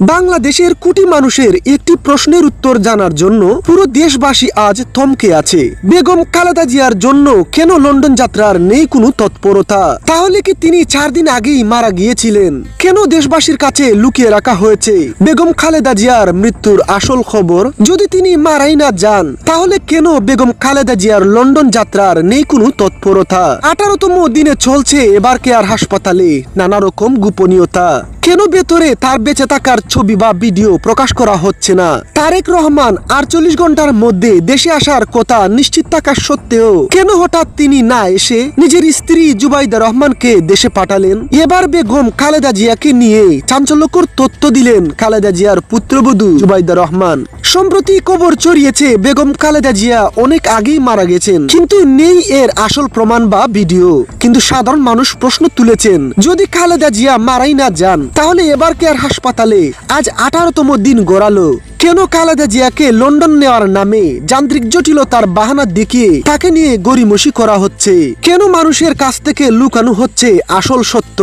বাংলাদেশের কোটি মানুষের একটি প্রশ্নের উত্তর জানার জন্য পুরো দেশবাসী আজ থমকে আছে। বেগম খালেদা জিয়ার জন্য কেন লন্ডন যাত্রার নেই কোনো তৎপরতা? তাহলে কি তিনি 4 দিন আগেই মারা গিয়েছিলেন? কেন দেশবাসীর কাছে লুকিয়ে রাখা হয়েছে বেগম খালেদা জিয়ার মৃত্যুর আসল খবর? যদি তিনি মারাই না যান, তাহলে কেন বেগম খালেদা জিয়ার লন্ডন যাত্রার নেই কোনো তৎপরতা? 18তম দিনে চলছে এবার কেয়ার হাসপাতালে নানা রকম গোপনীয়তা। কেন ভেতরে তার বেঁচে থাকার ছবি বা ভিডিও প্রকাশ করা হচ্ছে না? তারেক রহমান 48 ঘন্টার মধ্যে দেশে আসার কথা নিশ্চিত থাকা সত্ত্বেও কেন হঠাৎ তিনি না এসে নিজের স্ত্রী জুবাইদা রহমানকে দেশে পাঠালেন? এবার বেগম খালেদা জিয়াকে নিয়ে চাঞ্চল্যকর তথ্য দিলেন খালেদা জিয়ার পুত্রবধূ জুবাইদা রহমান। সম্প্রতি খবর ছড়িয়েছে বেগম খালেদা জিয়া অনেক আগেই মারা গেছেন, কিন্তু নেই এর আসল প্রমাণ বা ভিডিও। কিন্তু সাধারণ মানুষ প্রশ্ন তুলেছেন, যদি খালেদা জিয়া মারাই না যান, তাহলে এবার কেয়ার হাসপাতালে আজ 18তম দিন গড়ালো। কেন খালেদা জিয়াকে লন্ডন নেওয়ার নামে যান্ত্রিক জটিলতার বাহানা দেখিয়ে তাকে নিয়ে গড়িমসি করা হচ্ছে? কেন মানুষের কাছ থেকে লুকানো হচ্ছে আসল সত্য?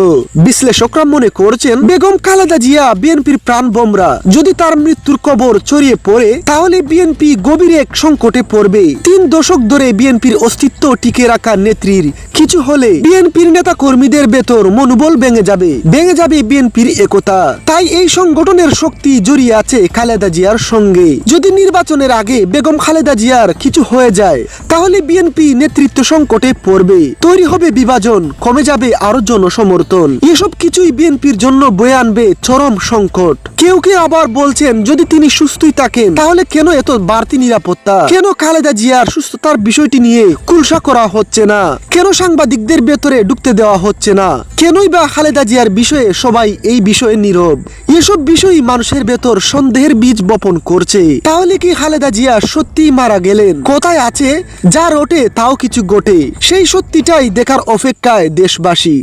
বিশ্লেষকরা মনে করছেন, বেগম খালেদা জিয়া বিএনপির প্রাণভোমরা। যদি তার মৃত্যুর খবর ছড়িয়ে পড়ে, তাহলে বিএনপি গভীর এক সংকটে পড়বে। 3 দশক ধরে বিএনপির অস্তিত্ব টিকে রাখা নেত্রীর কিছু হলে বিএনপির নেতা কর্মীদের ভেতর মনোবল ভেঙে যাবে বিএনপির একতা। তাই এই সংগঠনের শক্তি জড়িয়ে আছে খালেদা জিয়ার সঙ্গে। যদি নির্বাচনের আগে বেগম খালেদা জিয়ার কিছু হয়ে যায়, তাহলে বিএনপি নেতৃত্ব সংকটে পড়বে, তৈরি হবে বিভাজন, কমে যাবে আরো জনসমর্থন। এসব কিছুই বিএনপির জন্য বয়ে আনবে চরম সংকট। কেউ আবার বলছেন, যদি তিনি সুস্থই থাকেন, তাহলে কেন এত বাড়তি নিরাপত্তা? কেন খালেদা জিয়ার সুস্থতার বিষয়টি নিয়ে কুলসা করা হচ্ছে না? কেন সাংবাদিকদের ভেতরে ঢুকতে দেওয়া হচ্ছে না? কেনই বা খালেদা জিয়ার বিষয়ে সবাই এই বিষয়ে নীরব? এসব বিষয়ই মানুষের ভেতর সন্দেহের বীজ বপন করছে। তাহলে কি খালেদা জিয়া সত্যিই মারা গেলেন? কোথায় আছে? যা রটে তাও কিছু ঘটে। সেই সত্যিটাই দেখার অপেক্ষায় দেশবাসী।